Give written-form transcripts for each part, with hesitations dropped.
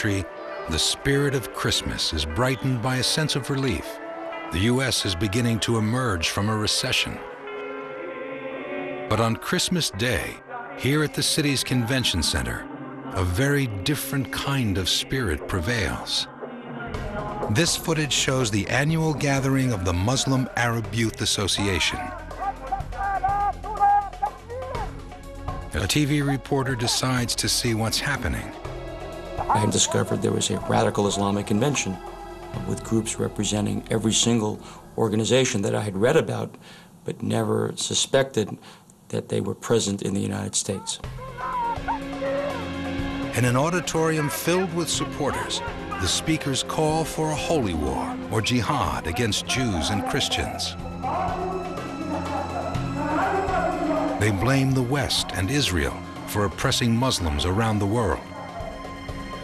country, the spirit of Christmas is brightened by a sense of relief. The U.S. is beginning to emerge from a recession. But on Christmas Day, here at the city's convention center, a very different kind of spirit prevails. This footage shows the annual gathering of the Muslim Arab Youth Association. A TV reporter decides to see what's happening. I had discovered there was a radical Islamic convention with groups representing every single organization that I had read about, but never suspected that they were present in the United States. In an auditorium filled with supporters, the speakers call for a holy war or jihad against Jews and Christians. They blame the West and Israel for oppressing Muslims around the world.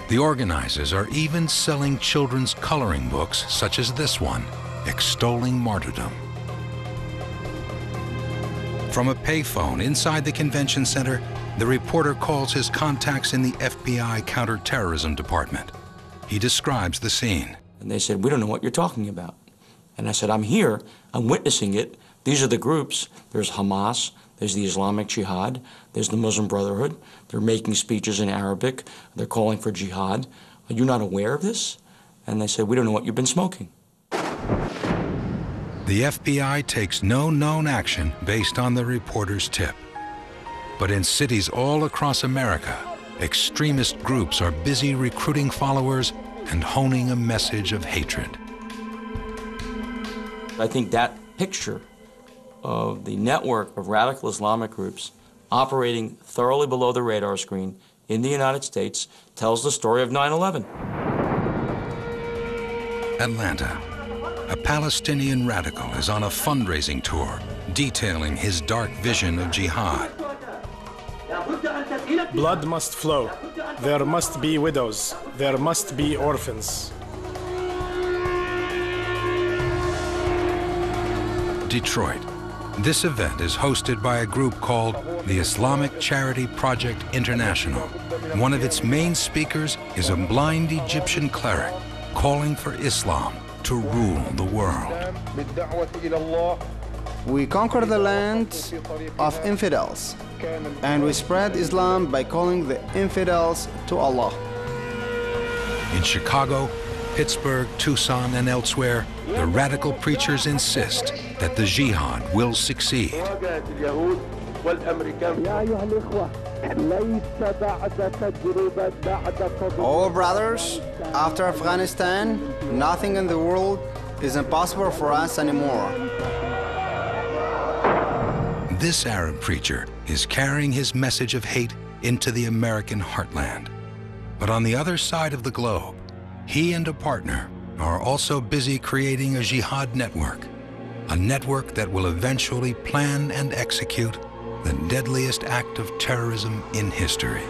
The organizers are even selling children's coloring books such as this one, extolling martyrdom. From a payphone inside the convention center, the reporter calls his contacts in the FBI counterterrorism department. He describes the scene. And they said, "We don't know what you're talking about." And I said, "I'm here, I'm witnessing it. These are the groups. There's Hamas, there's the Islamic Jihad, there's the Muslim Brotherhood. They're making speeches in Arabic. They're calling for jihad. Are you not aware of this?" And they said, "We don't know what you've been smoking." The FBI takes no known action based on the reporter's tip. But in cities all across America, extremist groups are busy recruiting followers and honing a message of hatred. I think that picture of the network of radical Islamic groups operating thoroughly below the radar screen in the United States tells the story of 9/11. Atlanta. A Palestinian radical is on a fundraising tour detailing his dark vision of jihad. Blood must flow. There must be widows. There must be orphans. Detroit. This event is hosted by a group called the Islamic Charity Project International. One of its main speakers is a blind Egyptian cleric calling for Islam to rule the world. We conquer the land of infidels, and we spread Islam by calling the infidels to Allah. In Chicago, Pittsburgh, Tucson, and elsewhere, the radical preachers insist that the jihad will succeed. Oh, brothers, after Afghanistan, nothing in the world is impossible for us anymore. This Arab preacher is carrying his message of hate into the American heartland. But on the other side of the globe, he and a partner are also busy creating a jihad network, a network that will eventually plan and execute the deadliest act of terrorism in history.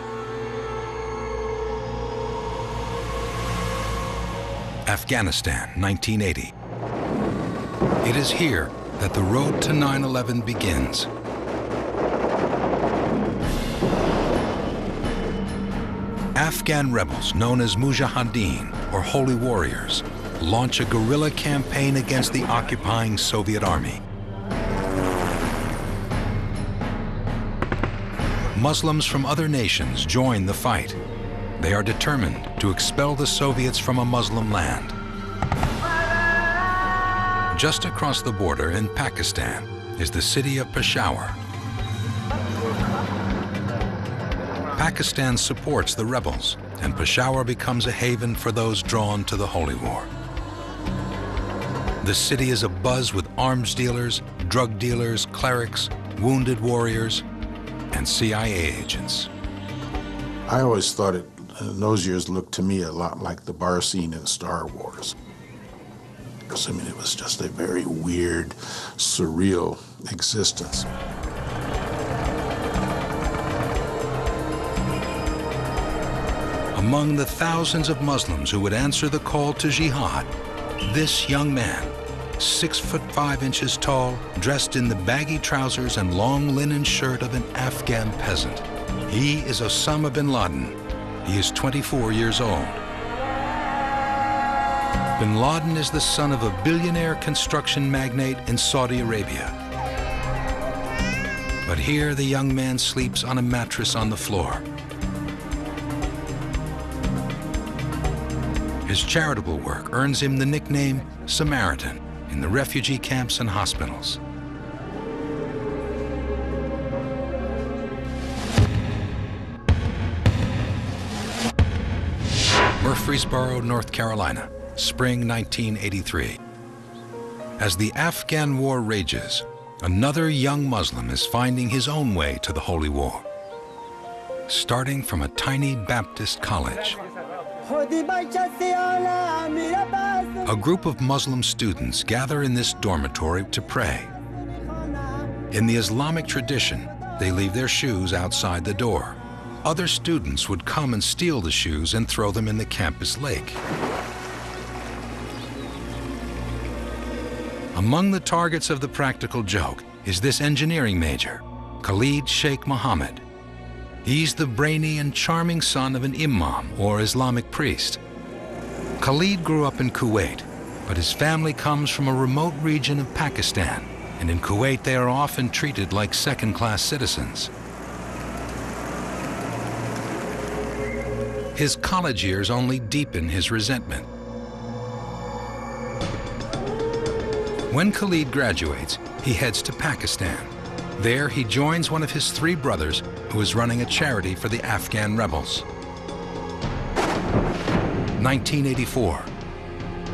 Afghanistan, 1980. It is here that the road to 9/11 begins. Afghan rebels known as Mujahideen, or Holy Warriors, launch a guerrilla campaign against the occupying Soviet army. Muslims from other nations join the fight. They are determined to expel the Soviets from a Muslim land. Just across the border in Pakistan is the city of Peshawar. Pakistan supports the rebels, and Peshawar becomes a haven for those drawn to the holy war. The city is abuzz with arms dealers, drug dealers, clerics, wounded warriors, and CIA agents. I always thought it, in those years, looked to me a lot like the bar scene in Star Wars. I mean, it was just a very weird, surreal existence. Among the thousands of Muslims who would answer the call to jihad, this young man, 6'5" tall, dressed in the baggy trousers and long linen shirt of an Afghan peasant. He is Osama bin Laden. He is 24 years old. Bin Laden is the son of a billionaire construction magnate in Saudi Arabia. But here the young man sleeps on a mattress on the floor. His charitable work earns him the nickname Samaritan in the refugee camps and hospitals. Murfreesboro, North Carolina, spring 1983. As the Afghan war rages, another young Muslim is finding his own way to the Holy War. Starting from a tiny Baptist college, a group of Muslim students gather in this dormitory to pray. In the Islamic tradition, they leave their shoes outside the door. Other students would come and steal the shoes and throw them in the campus lake. Among the targets of the practical joke is this engineering major, Khalid Sheikh Mohammed. He's the brainy and charming son of an imam or Islamic priest. Khalid grew up in Kuwait, but his family comes from a remote region of Pakistan, and in Kuwait they are often treated like second-class citizens. His college years only deepen his resentment. When Khalid graduates, he heads to Pakistan. There, he joins one of his 3 brothers who is running a charity for the Afghan rebels. 1984.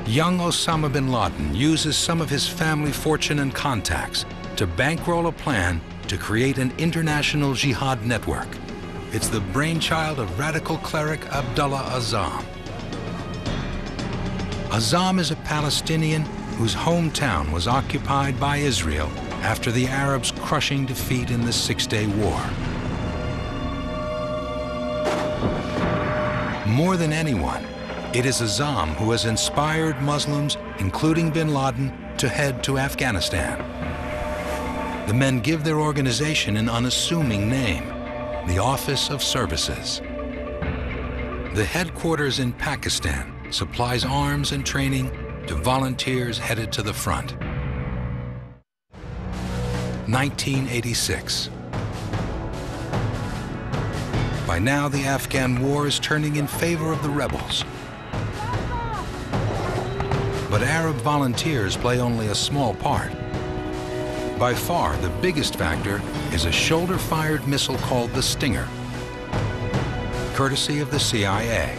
Young Osama bin Laden uses some of his family fortune and contacts to bankroll a plan to create an international jihad network. It's the brainchild of radical cleric Abdullah Azzam. Azzam is a Palestinian whose hometown was occupied by Israel after the Arabs' crushing defeat in the Six-Day War. More than anyone, it is Azzam who has inspired Muslims, including bin Laden, to head to Afghanistan. The men give their organization an unassuming name, the Office of Services. The headquarters in Pakistan supplies arms and training to volunteers headed to the front. 1986. By now, the Afghan war is turning in favor of the rebels. But Arab volunteers play only a small part. By far, the biggest factor is a shoulder-fired missile called the Stinger, courtesy of the CIA.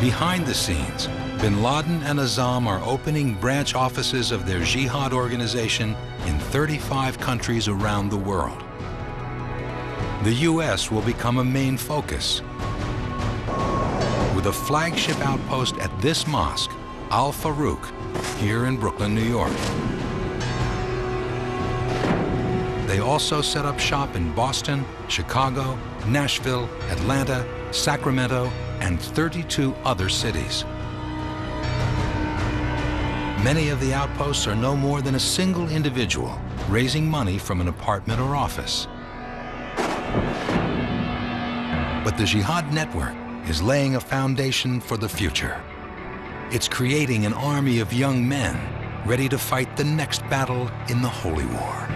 Behind the scenes, bin Laden and Azzam are opening branch offices of their jihad organization in 35 countries around the world. The U.S. will become a main focus, with a flagship outpost at this mosque, Al Farouk, here in Brooklyn, New York. They also set up shop in Boston, Chicago, Nashville, Atlanta, Sacramento, and 32 other cities. Many of the outposts are no more than a single individual raising money from an apartment or office. But the Jihad Network is laying a foundation for the future. It's creating an army of young men ready to fight the next battle in the Holy War.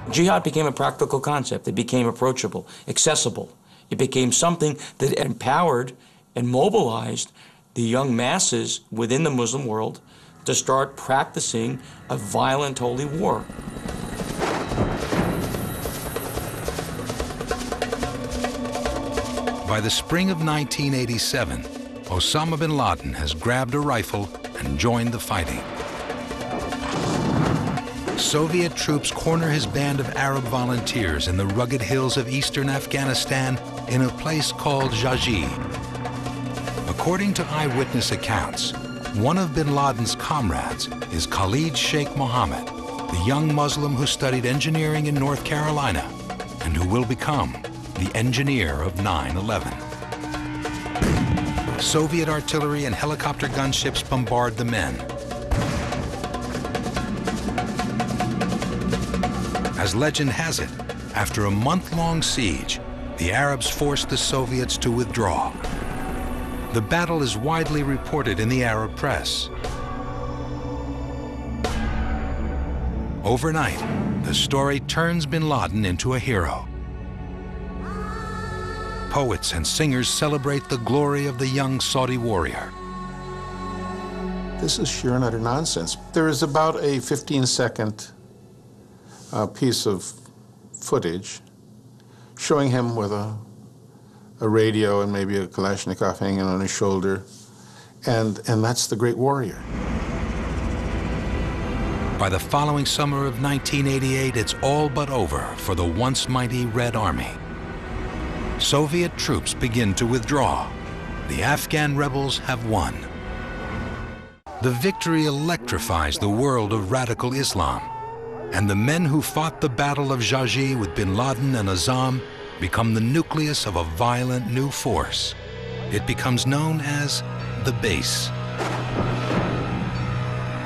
Jihad became a practical concept. It became approachable, accessible. It became something that empowered and mobilized the young masses within the Muslim world to start practicing a violent holy war. By the spring of 1987, Osama bin Laden has grabbed a rifle and joined the fighting. Soviet troops corner his band of Arab volunteers in the rugged hills of eastern Afghanistan in a place called Jaji. According to eyewitness accounts, one of bin Laden's comrades is Khalid Sheikh Mohammed, the young Muslim who studied engineering in North Carolina and who will become the engineer of 9/11. Soviet artillery and helicopter gunships bombard the men. As legend has it, after a month-long siege, the Arabs forced the Soviets to withdraw. The battle is widely reported in the Arab press. Overnight, the story turns bin Laden into a hero. Poets and singers celebrate the glory of the young Saudi warrior. This is sheer and utter nonsense. There is about a 15-second piece of footage showing him with a radio and maybe a Kalashnikov hanging on his shoulder, and that's the great warrior. By the following summer of 1988, it's all but over for the once mighty Red Army. Soviet troops begin to withdraw. The Afghan rebels have won. The victory electrifies the world of radical Islam, and the men who fought the Battle of Jaji with bin Laden and Azzam become the nucleus of a violent new force. It becomes known as the Base.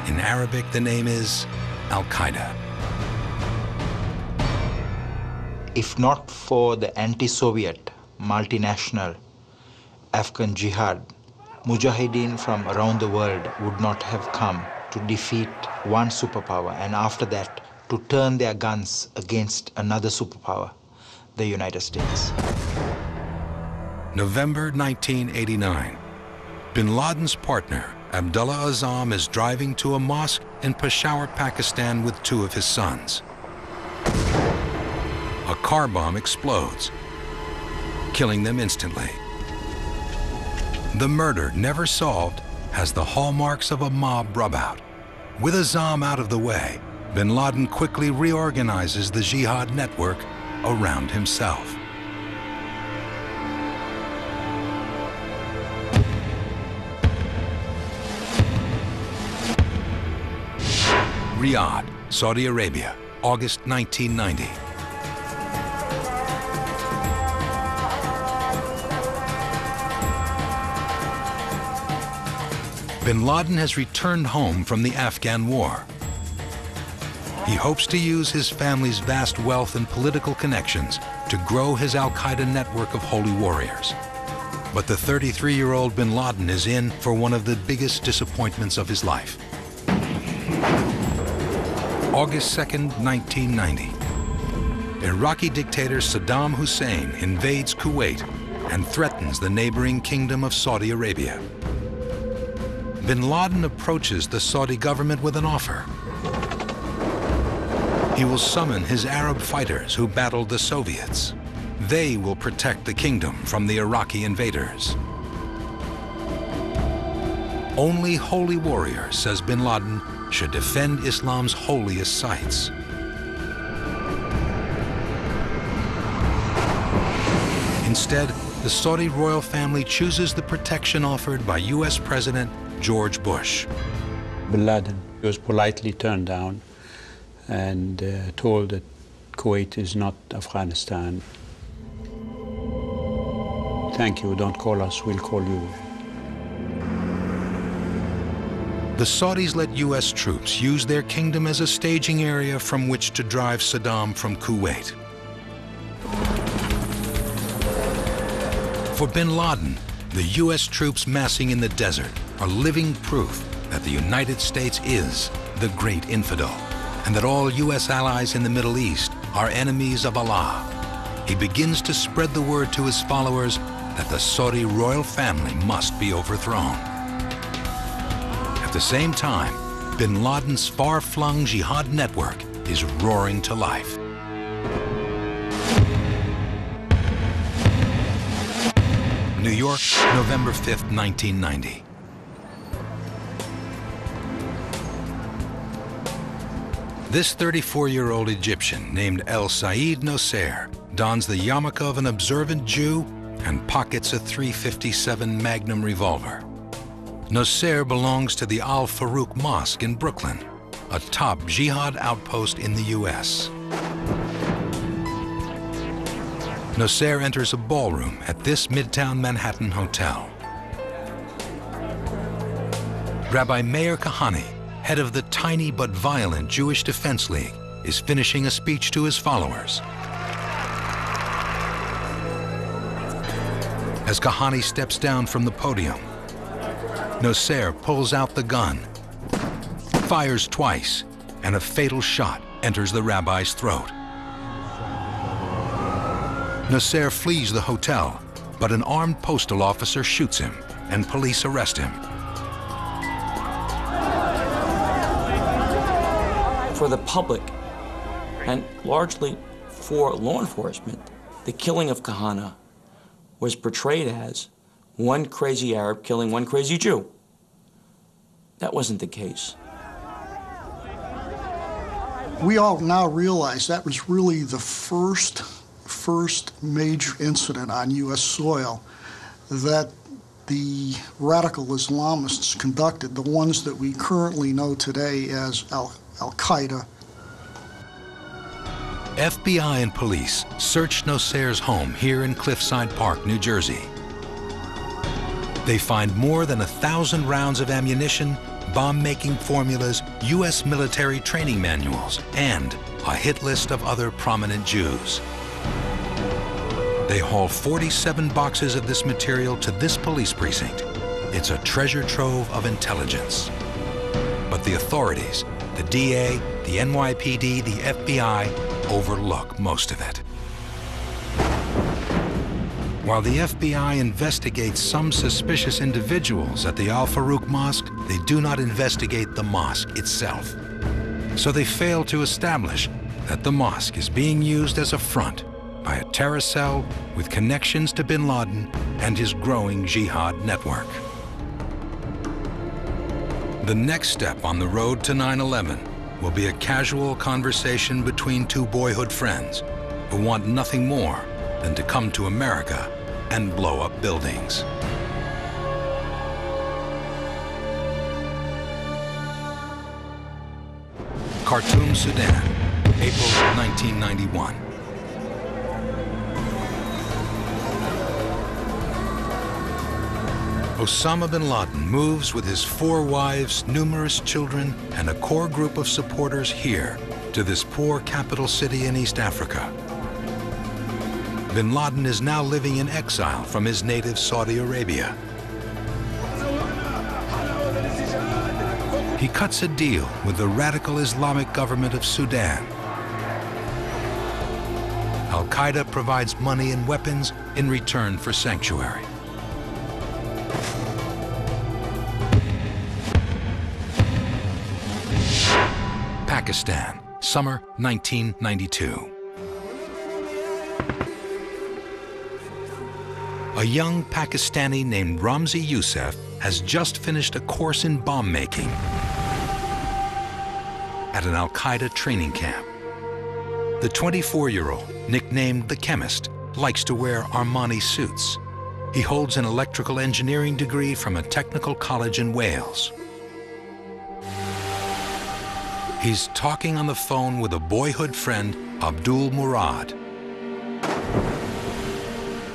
In Arabic, the name is Al-Qaeda. If not for the anti-Soviet, multinational Afghan jihad, Mujahideen from around the world would not have come to defeat one superpower, and after that to turn their guns against another superpower, the United States. November 1989. Bin Laden's partner, Abdullah Azzam, is driving to a mosque in Peshawar, Pakistan with two of his sons. A car bomb explodes, killing them instantly. The murder, never solved, has the hallmarks of a mob rub-out. With Azzam out of the way, bin Laden quickly reorganizes the jihad network around himself. Riyadh, Saudi Arabia, August 1990. Bin Laden has returned home from the Afghan war. He hopes to use his family's vast wealth and political connections to grow his Al-Qaeda network of holy warriors. But the 33-year-old bin Laden is in for one of the biggest disappointments of his life. August 2nd, 1990. Iraqi dictator Saddam Hussein invades Kuwait and threatens the neighboring kingdom of Saudi Arabia. Bin Laden approaches the Saudi government with an offer. He will summon his Arab fighters who battled the Soviets. They will protect the kingdom from the Iraqi invaders. Only holy warriors, says bin Laden, should defend Islam's holiest sites. Instead, the Saudi royal family chooses the protection offered by U.S. President George Bush. Bin Laden was politely turned down and told that Kuwait is not Afghanistan. Thank you, don't call us, we'll call you. The Saudis let U.S. troops use their kingdom as a staging area from which to drive Saddam from Kuwait. For bin Laden, the U.S. troops massing in the desert are living proof that the United States is the great infidel, and that all U.S. allies in the Middle East are enemies of Allah. He begins to spread the word to his followers that the Saudi royal family must be overthrown. At the same time, bin Laden's far-flung jihad network is roaring to life. New York, November 5th, 1990. This 34-year-old Egyptian named El Said Nosser dons the yarmulke of an observant Jew and pockets a .357 Magnum revolver. Nosser belongs to the Al Farouk Mosque in Brooklyn, a top jihad outpost in the U.S. Nosser enters a ballroom at this Midtown Manhattan hotel. Rabbi Meir Kahane, head of the tiny but violent Jewish Defense League, is finishing a speech to his followers. As Kahani steps down from the podium, Nasser pulls out the gun, fires twice, and a fatal shot enters the rabbi's throat. Nasser flees the hotel, but an armed postal officer shoots him, and police arrest him. For the public, and largely for law enforcement, the killing of Kahana was portrayed as one crazy Arab killing one crazy Jew. That wasn't the case. We all now realize that was really the first major incident on U.S. soil that the radical Islamists conducted, the ones that we currently know today as Al-Qaeda. FBI and police searched Nasser's home here in Cliffside Park, New Jersey. They find more than 1,000 rounds of ammunition, bomb-making formulas, U.S. military training manuals, and a hit list of other prominent Jews. They haul 47 boxes of this material to this police precinct. It's a treasure trove of intelligence. But the authorities, the DA, the NYPD, the FBI, overlook most of it. While the FBI investigates some suspicious individuals at the Al Farouk Mosque, they do not investigate the mosque itself. So they fail to establish that the mosque is being used as a front by a terror cell with connections to bin Laden and his growing jihad network. The next step on the road to 9/11 will be a casual conversation between two boyhood friends who want nothing more than to come to America and blow up buildings. Khartoum, Sudan, April 1991. Osama bin Laden moves with his 4 wives, numerous children, and a core group of supporters here to this poor capital city in East Africa. Bin Laden is now living in exile from his native Saudi Arabia. He cuts a deal with the radical Islamic government of Sudan. Al-Qaeda provides money and weapons in return for sanctuary. Pakistan, summer 1992. A young Pakistani named Ramzi Youssef has just finished a course in bomb making at an Al-Qaeda training camp. The 24-year-old, nicknamed the Chemist, likes to wear Armani suits. He holds an electrical engineering degree from a technical college in Wales. He's talking on the phone with a boyhood friend, Abdul Murad.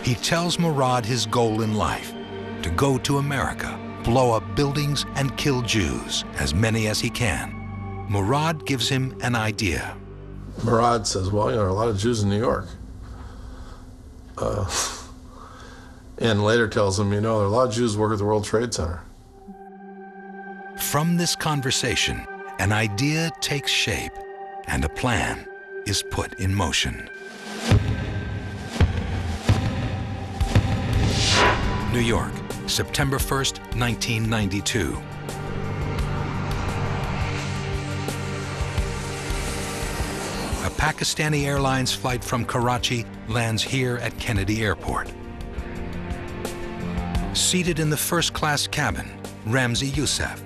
He tells Murad his goal in life, to go to America, blow up buildings and kill Jews, as many as he can. Murad gives him an idea. Murad says, well, there are a lot of Jews in New York. And later tells him, there are a lot of Jews who work at the World Trade Center. From this conversation, an idea takes shape and a plan is put in motion. New York, September 1st, 1992. A Pakistani Airlines flight from Karachi lands here at Kennedy Airport. Seated in the first-class cabin, Ramzi Youssef.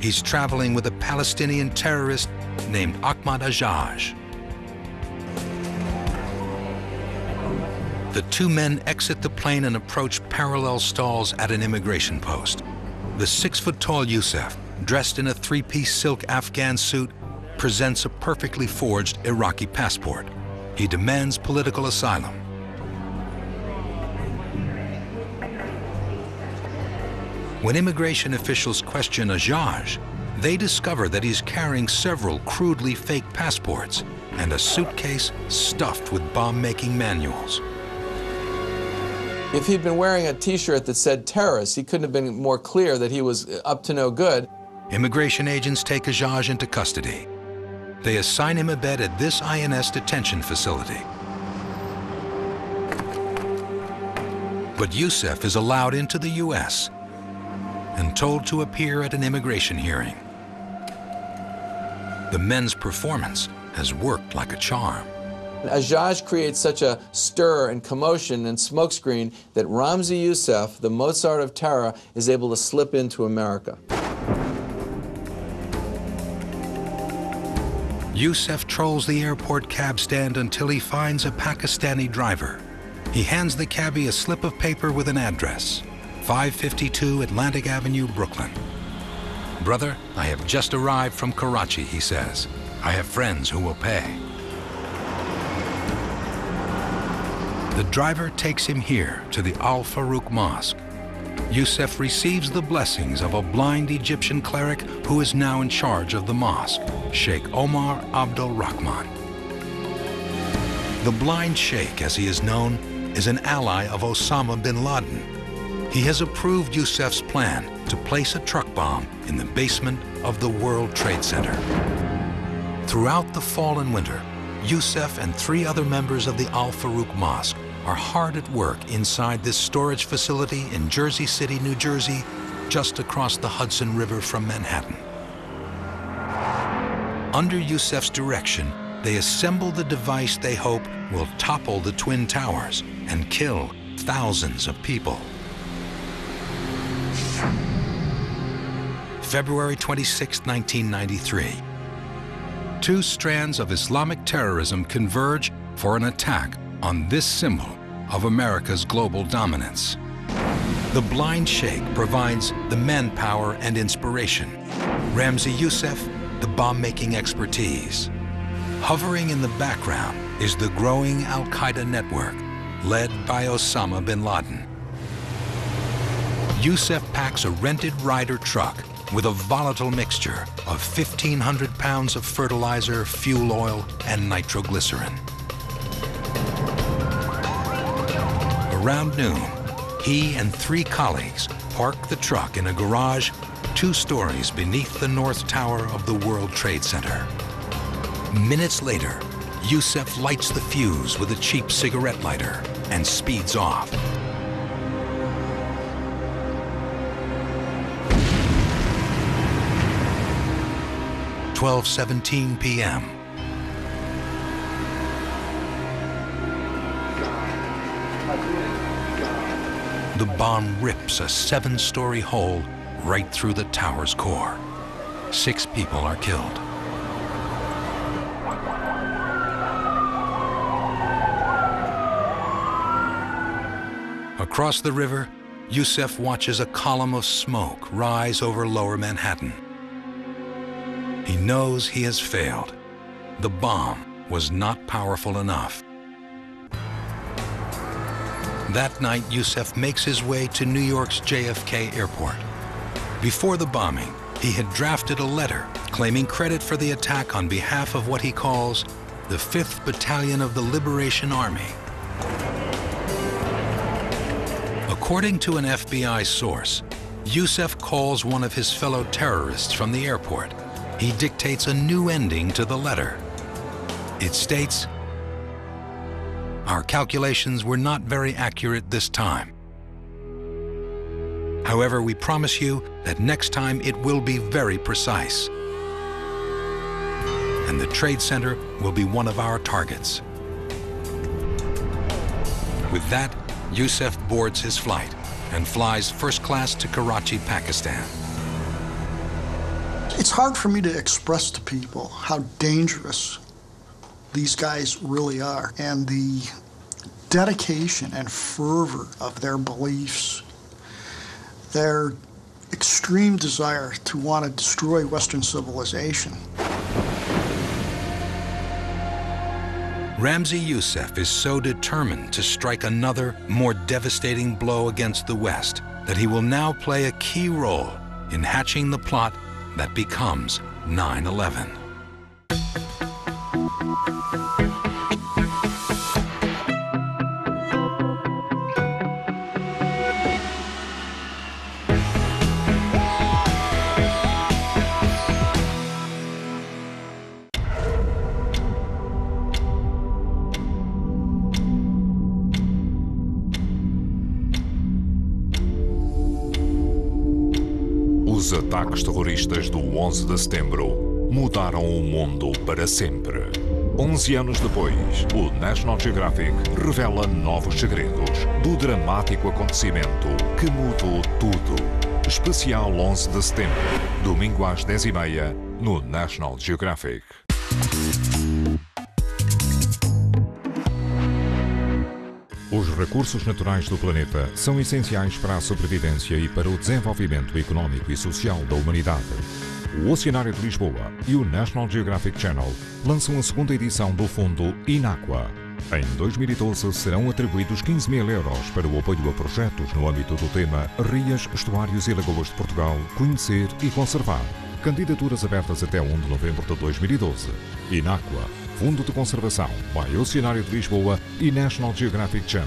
He's traveling with a Palestinian terrorist named Ahmad Ajaj. The two men exit the plane and approach parallel stalls at an immigration post. The 6-foot-tall Youssef, dressed in a 3-piece silk Afghan suit, presents a perfectly forged Iraqi passport. He demands political asylum. When immigration officials question Ajaj, they discover that he's carrying several crudely fake passports and a suitcase stuffed with bomb-making manuals. If he'd been wearing a T-shirt that said terrorist, he couldn't have been more clear that he was up to no good. Immigration agents take Ajaj into custody. They assign him a bed at this INS detention facility. But Youssef is allowed into the U.S. and told to appear at an immigration hearing. The men's performance has worked like a charm. Ajaj creates such a stir and commotion and smokescreen that Ramzi Youssef, the Mozart of terror, is able to slip into America. Youssef trolls the airport cab stand until he finds a Pakistani driver. He hands the cabbie a slip of paper with an address, 552 Atlantic Avenue, Brooklyn. "Brother, I have just arrived from Karachi," he says. "I have friends who will pay." The driver takes him here to the Al Farouk Mosque. Youssef receives the blessings of a blind Egyptian cleric who is now in charge of the mosque, Sheikh Omar Abdul Rahman. The blind sheikh, as he is known, is an ally of Osama bin Laden. He has approved Youssef's plan to place a truck bomb in the basement of the World Trade Center. Throughout the fall and winter, Youssef and 3 other members of the Al Farouk Mosque are hard at work inside this storage facility in Jersey City, New Jersey, just across the Hudson River from Manhattan. Under Youssef's direction, they assemble the device they hope will topple the Twin Towers and kill thousands of people. February 26, 1993. 2 strands of Islamic terrorism converge for an attack on this symbol of America's global dominance. The blind sheikh provides the manpower and inspiration. Ramzi Youssef, the bomb-making expertise. Hovering in the background is the growing Al-Qaeda network, led by Osama bin Laden. Youssef packs a rented Ryder truck with a volatile mixture of 1,500 pounds of fertilizer, fuel oil, and nitroglycerin. Around noon, he and 3 colleagues park the truck in a garage 2 stories beneath the North Tower of the World Trade Center. Minutes later, Youssef lights the fuse with a cheap cigarette lighter and speeds off. At 12:17 p.m. The bomb rips a 7-story hole right through the tower's core. 6 people are killed. Across the river, Youssef watches a column of smoke rise over lower Manhattan. He knows he has failed. The bomb was not powerful enough. That night, Youssef makes his way to New York's JFK airport. Before the bombing, he had drafted a letter claiming credit for the attack on behalf of what he calls the 5th Battalion of the Liberation Army. According to an FBI source, Youssef calls one of his fellow terrorists from the airport. He dictates a new ending to the letter. It states, "Our calculations were not very accurate this time. However, we promise you that next time it will be very precise. And the Trade Center will be one of our targets." With that, Youssef boards his flight and flies first class to Karachi, Pakistan. It's hard for me to express to people how dangerous these guys really are, and the dedication and fervor of their beliefs, their extreme desire to want to destroy Western civilization. Ramzi Youssef is so determined to strike another, more devastating blow against the West that he will now play a key role in hatching the plot that becomes 9/11. Os ataques terroristas do 11 de setembro mudaram o mundo para sempre. 11 anos depois, o National Geographic revela novos segredos do dramático acontecimento que mudou tudo. Especial 11 de setembro, domingo às 10h30, no National Geographic. Os recursos naturais do planeta são essenciais para a sobrevivência e para o desenvolvimento económico e social da humanidade. O Oceanário de Lisboa e o National Geographic Channel lançam a segunda edição do fundo Inaqua. Em 2012 serão atribuídos 15.000 euros para o apoio a projetos no âmbito do tema Rias, Estuários e Lagoas de Portugal, Conhecer e Conservar. Candidaturas abertas até 1 de novembro de 2012. Inaqua, Fundo de Conservação, by Oceanário de Lisboa e National Geographic Channel.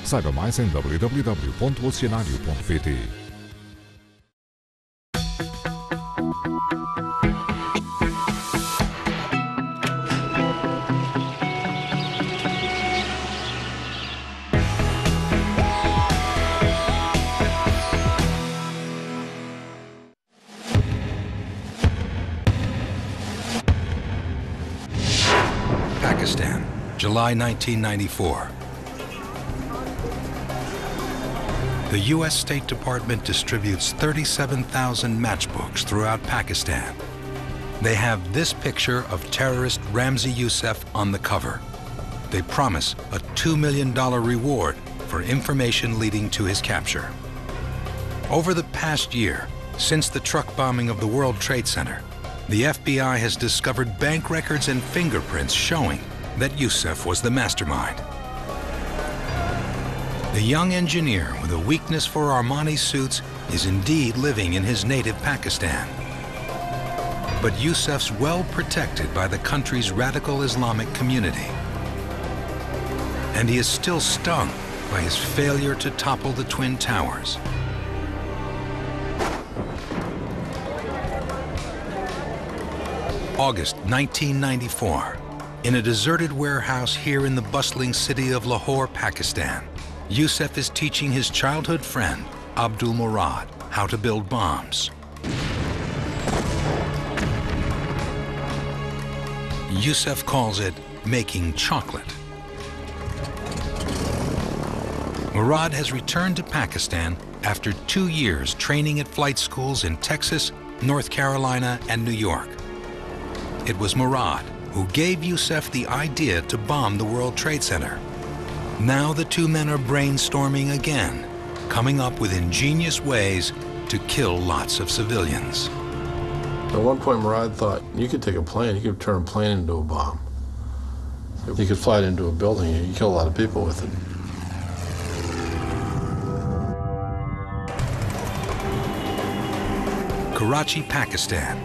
Saiba mais em www.oceanario.pt. Pakistan, July 1994. The U.S. State Department distributes 37,000 matchbooks throughout Pakistan. They have this picture of terrorist Ramzi Youssef on the cover. They promise a $2 million reward for information leading to his capture. Over the past year, since the truck bombing of the World Trade Center, the FBI has discovered bank records and fingerprints showing that Youssef was the mastermind. The young engineer with a weakness for Armani suits is indeed living in his native Pakistan. But Youssef's well protected by the country's radical Islamic community. And he is still stung by his failure to topple the Twin Towers. August 1994. In a deserted warehouse here in the bustling city of Lahore, Pakistan, Youssef is teaching his childhood friend, Abdul Murad, how to build bombs. Youssef calls it making chocolate. Murad has returned to Pakistan after 2 years training at flight schools in Texas, North Carolina, and New York. It was Murad who gave Youssef the idea to bomb the World Trade Center. Now the two men are brainstorming again, coming up with ingenious ways to kill lots of civilians. At one point, Murad thought, you could take a plane, you could turn a plane into a bomb. You could fly it into a building, you could kill a lot of people with it. Karachi, Pakistan.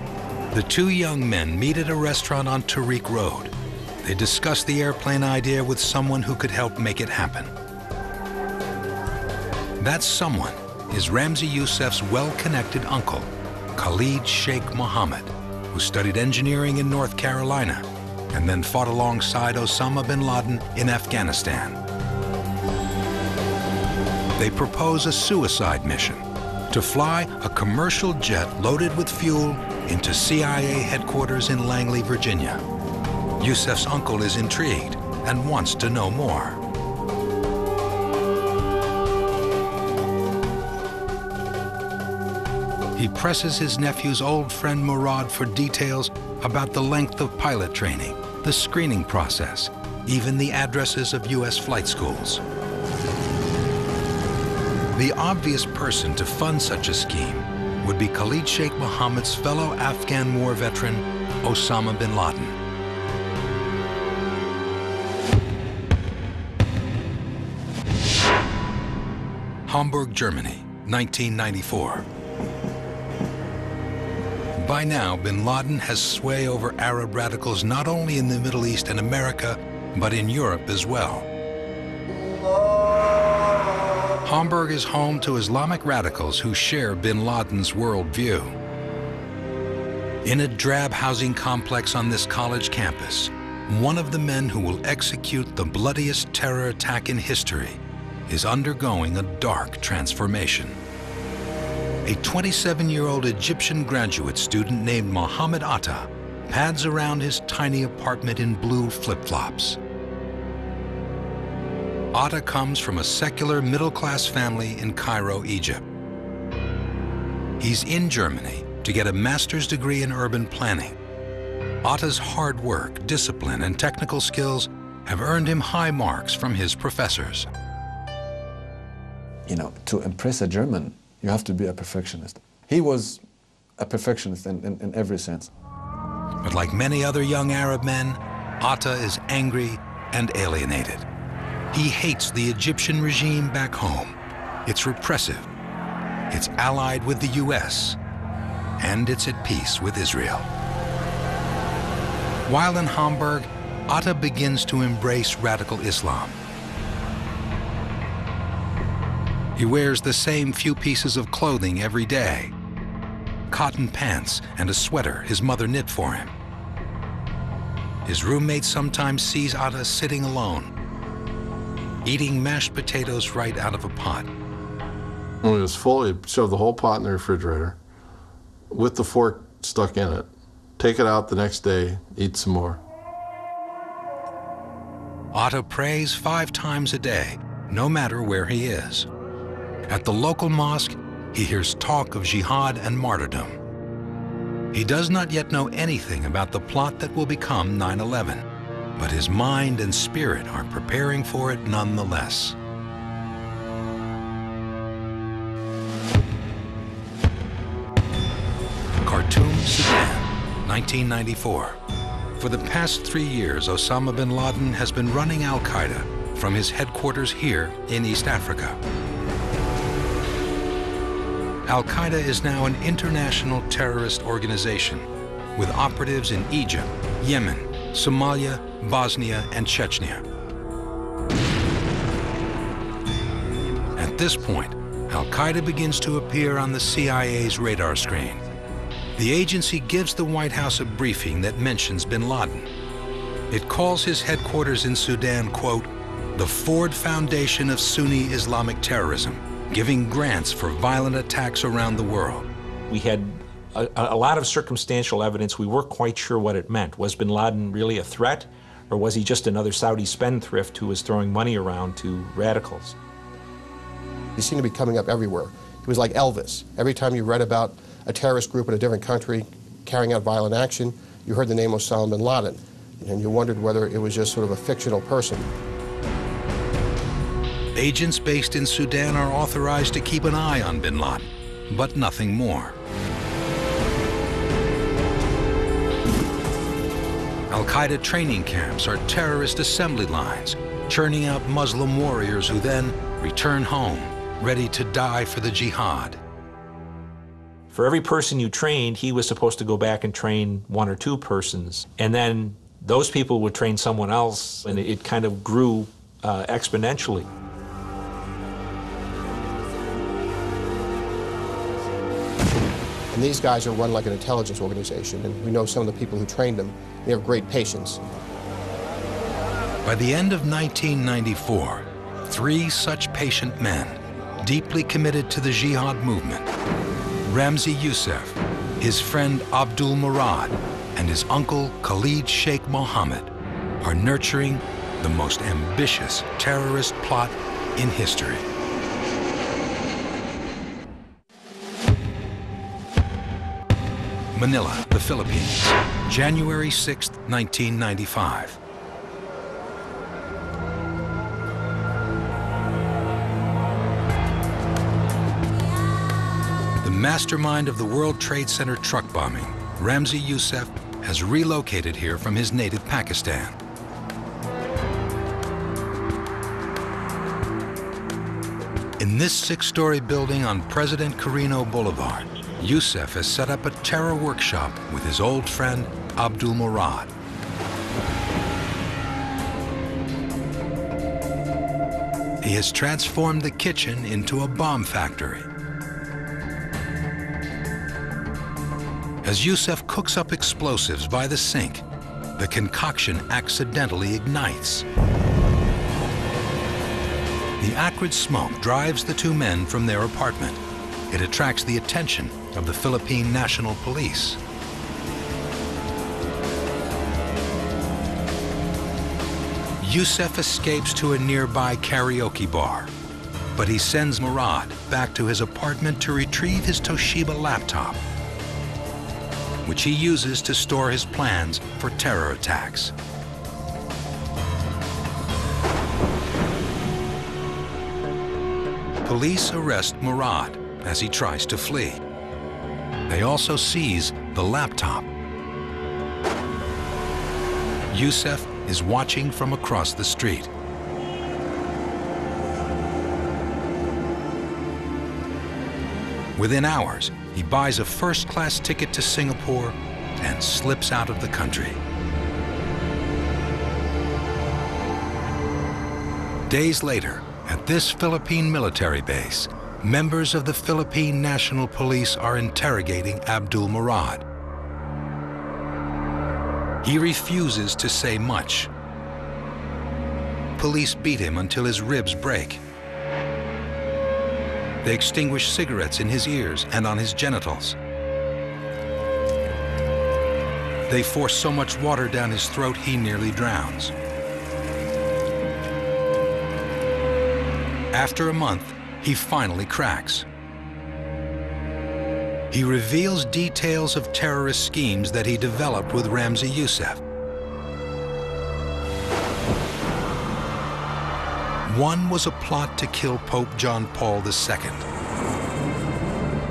The two young men meet at a restaurant on Tariq Road. They discuss the airplane idea with someone who could help make it happen. That someone is Ramzi Youssef's well-connected uncle, Khalid Sheikh Mohammed, who studied engineering in North Carolina and then fought alongside Osama bin Laden in Afghanistan. They propose a suicide mission to fly a commercial jet loaded with fuel into CIA headquarters in Langley, Virginia. Youssef's uncle is intrigued and wants to know more. He presses his nephew's old friend Murad for details about the length of pilot training, the screening process, even the addresses of U.S. flight schools. The obvious person to fund such a scheme would be Khalid Sheikh Mohammed's fellow Afghan war veteran, Osama bin Laden. Hamburg, Germany, 1994. By now, bin Laden has sway over Arab radicals not only in the Middle East and America, but in Europe as well. Hamburg is home to Islamic radicals who share bin Laden's worldview. In a drab housing complex on this college campus, one of the men who will execute the bloodiest terror attack in history is undergoing a dark transformation. A 27-year-old Egyptian graduate student named Mohammed Atta pads around his tiny apartment in blue flip-flops. Atta comes from a secular middle-class family in Cairo, Egypt. He's in Germany to get a master's degree in urban planning. Atta's hard work, discipline, and technical skills have earned him high marks from his professors. You know, to impress a German, you have to be a perfectionist. He was a perfectionist in every sense. But like many other young Arab men, Atta is angry and alienated. He hates the Egyptian regime back home. It's repressive, it's allied with the US, and it's at peace with Israel. While in Hamburg, Atta begins to embrace radical Islam. He wears the same few pieces of clothing every day: cotton pants and a sweater his mother knit for him. His roommate sometimes sees Atta sitting alone, eating mashed potatoes right out of a pot. When it was full, he'd shove the whole pot in the refrigerator with the fork stuck in it, take it out the next day, eat some more. Atta prays 5 times a day, no matter where he is. At the local mosque, he hears talk of jihad and martyrdom. He does not yet know anything about the plot that will become 9/11. But his mind and spirit are preparing for it nonetheless. Khartoum, Sudan, 1994. For the past 3 years, Osama bin Laden has been running al-Qaeda from his headquarters here in East Africa. Al-Qaeda is now an international terrorist organization with operatives in Egypt, Yemen, Somalia, Bosnia, and Chechnya. At this point, Al-Qaeda begins to appear on the CIA's radar screen. The agency gives the White House a briefing that mentions bin Laden. It calls his headquarters in Sudan, quote, the Ford Foundation of Sunni Islamic Terrorism, giving grants for violent attacks around the world. We had a lot of circumstantial evidence. We weren't quite sure what it meant. Was bin Laden really a threat, or was he just another Saudi spendthrift who was throwing money around to radicals? He seemed to be coming up everywhere. He was like Elvis. Every time you read about a terrorist group in a different country carrying out violent action, you heard the name Osama bin Laden, and you wondered whether it was just sort of a fictional person. Agents based in Sudan are authorized to keep an eye on bin Laden, but nothing more. Al-Qaeda training camps are terrorist assembly lines, churning out Muslim warriors who then return home, ready to die for the jihad. For every person you trained, he was supposed to go back and train 1 or 2 persons. And then those people would train someone else, and it kind of grew exponentially. And these guys are run like an intelligence organization, and we know some of the people who trained them. They have great patience. By the end of 1994, 3 such patient men, deeply committed to the jihad movement, Ramzi Youssef, his friend Abdul Murad, and his uncle Khalid Sheikh Mohammed, are nurturing the most ambitious terrorist plot in history. Manila, the Philippines, January 6, 1995. The mastermind of the World Trade Center truck bombing, Ramzi Youssef, has relocated here from his native Pakistan. In this 6-story building on President Carino Boulevard, Youssef has set up a terror workshop with his old friend Abdul Murad. He has transformed the kitchen into a bomb factory. As Youssef cooks up explosives by the sink, the concoction accidentally ignites. The acrid smoke drives the two men from their apartment. It attracts the attention of the Philippine National Police. Youssef escapes to a nearby karaoke bar, but he sends Murad back to his apartment to retrieve his Toshiba laptop, which he uses to store his plans for terror attacks. Police arrest Murad as he tries to flee. They also seize the laptop. Youssef is watching from across the street. Within hours, he buys a first-class ticket to Singapore and slips out of the country. Days later, at this Philippine military base, members of the Philippine National Police are interrogating Abdul Murad. He refuses to say much. Police beat him until his ribs break. They extinguish cigarettes in his ears and on his genitals. They force so much water down his throat he nearly drowns. After a month, he finally cracks. He reveals details of terrorist schemes that he developed with Ramzi Youssef. One was a plot to kill Pope John Paul II.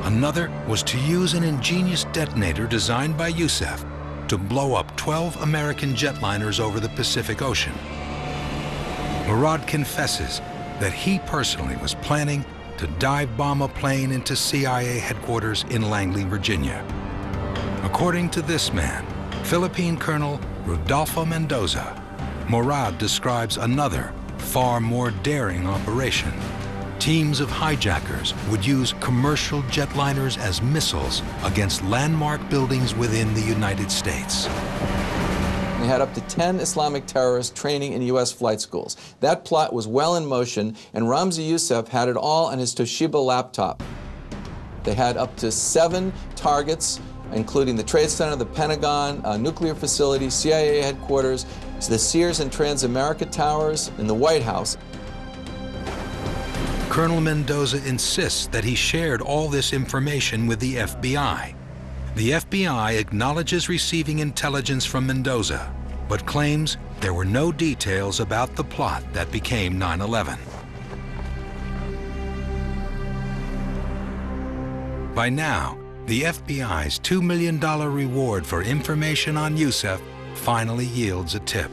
Another was to use an ingenious detonator designed by Youssef to blow up 12 American jetliners over the Pacific Ocean. Murad confesses that he personally was planning to dive bomb a plane into CIA headquarters in Langley, Virginia. According to this man, Philippine Colonel Rodolfo Mendoza, Murad describes another, far more daring operation. Teams of hijackers would use commercial jetliners as missiles against landmark buildings within the United States. They had up to 10 Islamic terrorists training in U.S. flight schools. That plot was well in motion, and Ramzi Youssef had it all on his Toshiba laptop. They had up to 7 targets, including the Trade Center, the Pentagon, a nuclear facility, CIA headquarters, the Sears and Transamerica Towers, and the White House. Colonel Mendoza insists that he shared all this information with the FBI. The FBI acknowledges receiving intelligence from Mendoza, but claims there were no details about the plot that became 9/11. By now, the FBI's $2 million reward for information on Youssef finally yields a tip.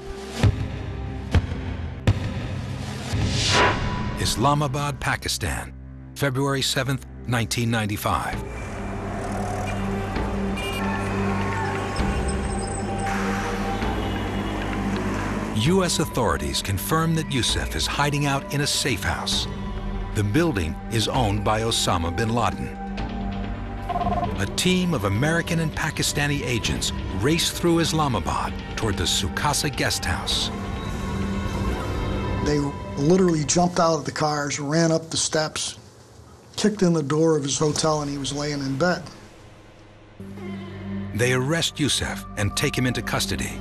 Islamabad, Pakistan, February 7th, 1995. U.S. authorities confirm that Youssef is hiding out in a safe house. The building is owned by Osama bin Laden. A team of American and Pakistani agents race through Islamabad toward the Sukasa guest house. They literally jumped out of the cars, ran up the steps, kicked in the door of his hotel, and he was laying in bed. They arrest Youssef and take him into custody.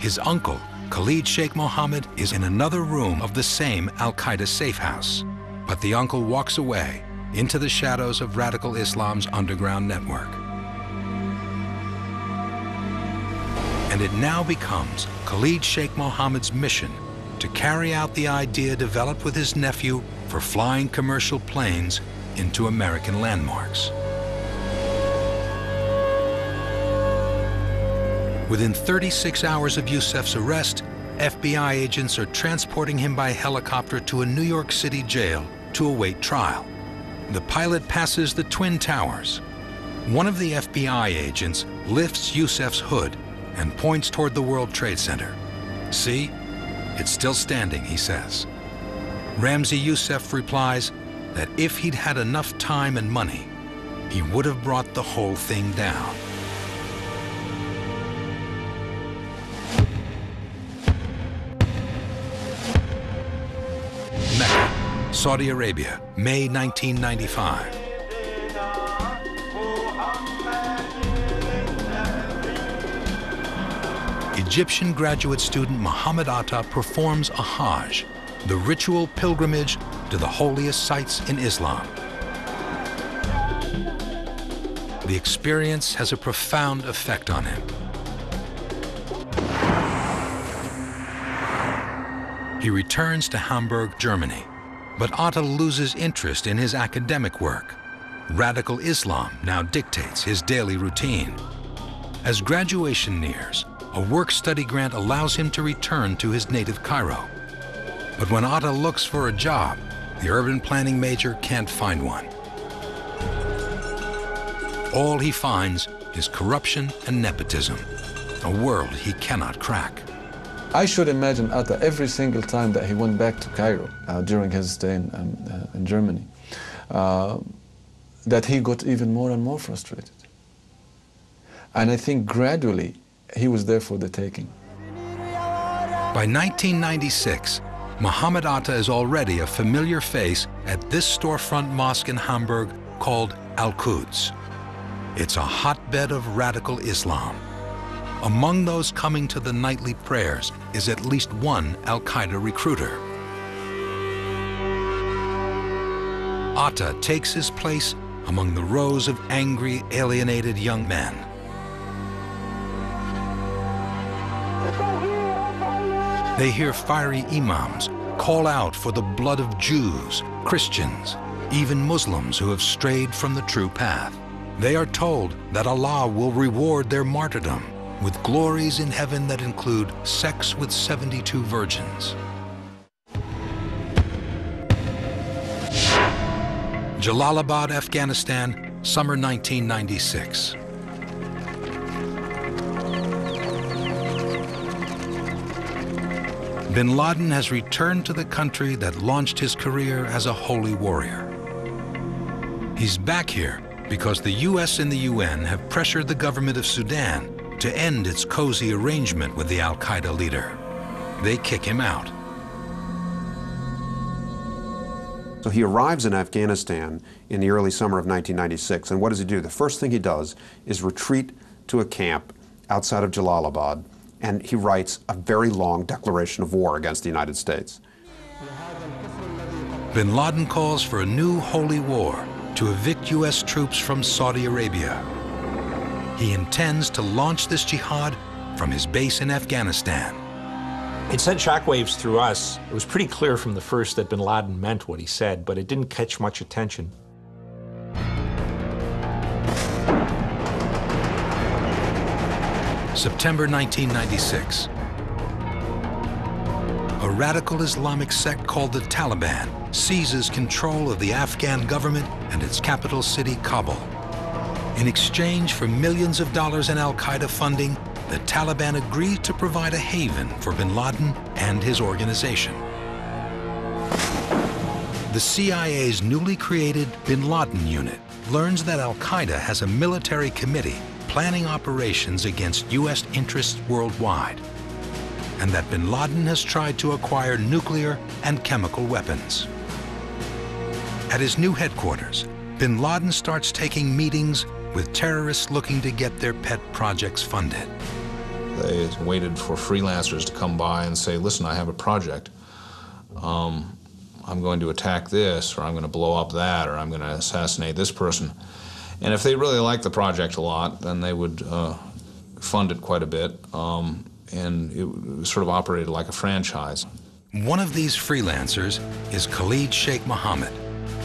His uncle, Khalid Sheikh Mohammed, is in another room of the same Al-Qaeda safe house. But the uncle walks away into the shadows of radical Islam's underground network. And it now becomes Khalid Sheikh Mohammed's mission to carry out the idea developed with his nephew for flying commercial planes into American landmarks. Within 36 hours of Youssef's arrest, FBI agents are transporting him by helicopter to a New York City jail to await trial. The pilot passes the Twin Towers. One of the FBI agents lifts Yousef's hood and points toward the World Trade Center. See? It's still standing, he says. Ramzi Yousef replies that if he'd had enough time and money, he would have brought the whole thing down. Mecca, Saudi Arabia, May 1995. Egyptian graduate student Muhammad Atta performs a Hajj, the ritual pilgrimage to the holiest sites in Islam. The experience has a profound effect on him. He returns to Hamburg, Germany, but Atta loses interest in his academic work. Radical Islam now dictates his daily routine. As graduation nears, a work-study grant allows him to return to his native Cairo. But when Atta looks for a job, the urban planning major can't find one. All he finds is corruption and nepotism, a world he cannot crack. I should imagine Atta every single time that he went back to Cairo during his stay in Germany, that he got even more and more frustrated. And I think gradually he was there for the taking. By 1996, Muhammad Atta is already a familiar face at this storefront mosque in Hamburg called Al-Quds. It's a hotbed of radical Islam. Among those coming to the nightly prayers is at least one Al-Qaeda recruiter. Atta takes his place among the rows of angry, alienated young men. They hear fiery imams call out for the blood of Jews, Christians, even Muslims who have strayed from the true path. They are told that Allah will reward their martyrdom with glories in heaven that include sex with 72 virgins. Jalalabad, Afghanistan, summer 1996. Bin Laden has returned to the country that launched his career as a holy warrior. He's back here because the US and the UN have pressured the government of Sudan to end its cozy arrangement with the Al-Qaeda leader. They kick him out. So he arrives in Afghanistan in the early summer of 1996, and what does he do? The first thing he does is retreat to a camp outside of Jalalabad, and he writes a very long declaration of war against the United States. Bin Laden calls for a new holy war to evict US troops from Saudi Arabia. He intends to launch this jihad from his base in Afghanistan. It sent shockwaves through us. It was pretty clear from the first that bin Laden meant what he said, but it didn't catch much attention. September 1996. A radical Islamic sect called the Taliban seizes control of the Afghan government and its capital city, Kabul. In exchange for millions of dollars in Al-Qaeda funding, the Taliban agreed to provide a haven for bin Laden and his organization. The CIA's newly created Bin Laden unit learns that Al-Qaeda has a military committee planning operations against US interests worldwide, and that bin Laden has tried to acquire nuclear and chemical weapons. At his new headquarters, bin Laden starts taking meetings with terrorists looking to get their pet projects funded. They waited for freelancers to come by and say, listen, I have a project. I'm going to attack this, or I'm going to blow up that, or I'm going to assassinate this person. And if they really liked the project a lot, then they would fund it quite a bit, and it sort of operated like a franchise. One of these freelancers is Khalid Sheikh Mohammed.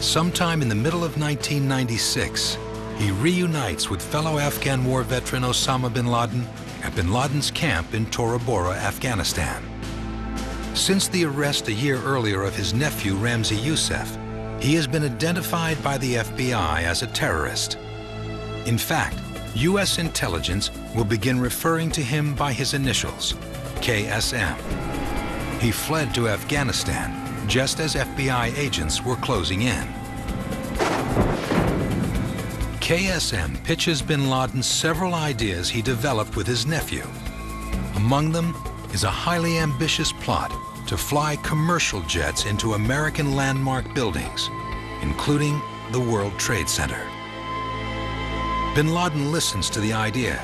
Sometime in the middle of 1996, he reunites with fellow Afghan war veteran Osama bin Laden at bin Laden's camp in Tora Bora, Afghanistan. Since the arrest a year earlier of his nephew, Ramzi Yousef, he has been identified by the FBI as a terrorist. In fact, U.S. intelligence will begin referring to him by his initials, KSM. He fled to Afghanistan just as FBI agents were closing in. KSM pitches bin Laden several ideas he developed with his nephew. Among them is a highly ambitious plot to fly commercial jets into American landmark buildings, including the World Trade Center. Bin Laden listens to the idea.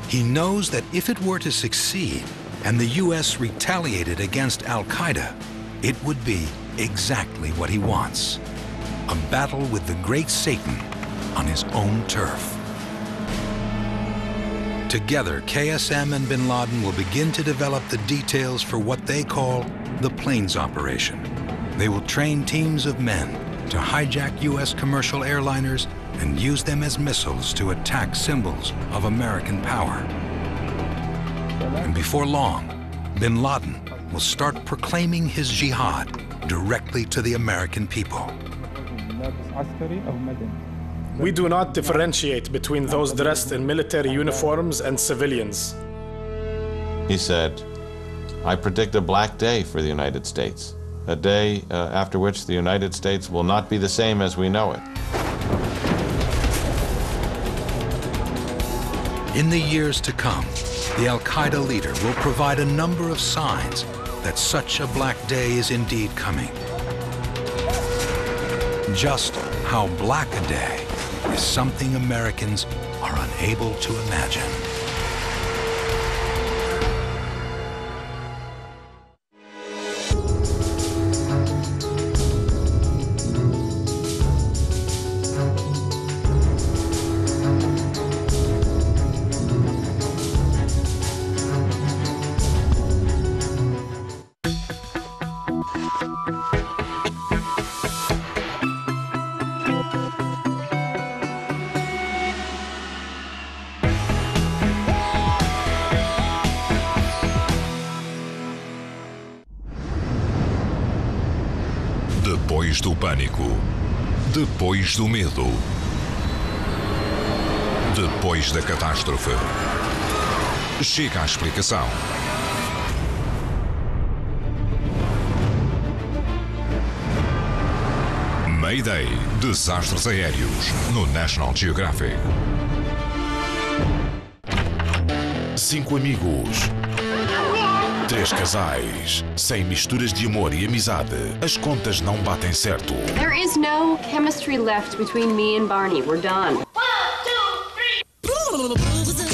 He knows that if it were to succeed and the U.S. retaliated against Al-Qaeda, it would be exactly what he wants: a battle with the great Satan on his own turf. Together, KSM and bin Laden will begin to develop the details for what they call the Plains Operation. They will train teams of men to hijack U.S. commercial airliners and use them as missiles to attack symbols of American power. And before long, bin Laden will start proclaiming his jihad directly to the American people. We do not differentiate between those dressed in military uniforms and civilians. He said, "I predict a black day for the United States, a day after which the United States will not be the same as we know it." In the years to come, the Al-Qaeda leader will provide a number of signs that such a black day is indeed coming. Just how black a day is something Americans are unable to imagine. Depois do pânico, depois do medo, depois da catástrofe, chega a explicação. Mayday, desastres aéreos, no National Geographic. 5 amigos, 3 casais, sem misturas de amor e amizade, as contas não batem certo. There is no chemistry left between me and Barney. We're done. 1, 2, 3.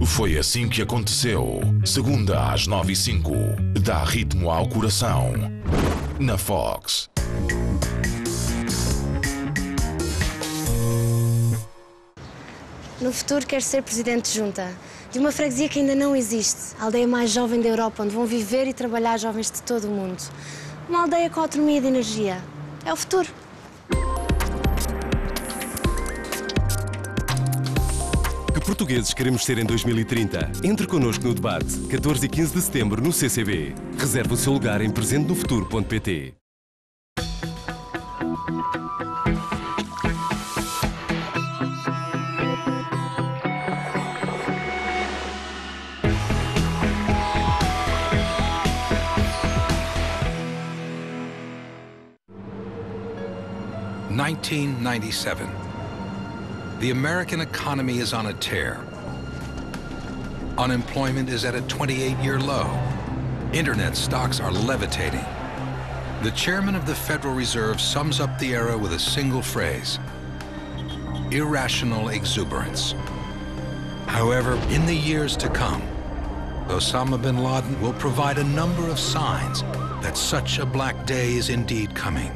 Foi assim que aconteceu. Segunda às 9h05. Dá ritmo ao coração. Na Fox. No futuro quero ser presidente de junta de uma freguesia que ainda não existe. A aldeia mais jovem da Europa, onde vão viver e trabalhar jovens de todo o mundo. Uma aldeia com autonomia de energia. É o futuro. Que portugueses queremos ser em 2030? Entre connosco no debate, 14 e 15 de setembro no CCB. Reserve o seu lugar em presentenofuturo.pt. In 1997. The American economy is on a tear. Unemployment is at a 28-year low. Internet stocks are levitating. The chairman of the Federal Reserve sums up the era with a single phrase: irrational exuberance. However, in the years to come, Osama bin Laden will provide a number of signs that such a black day is indeed coming.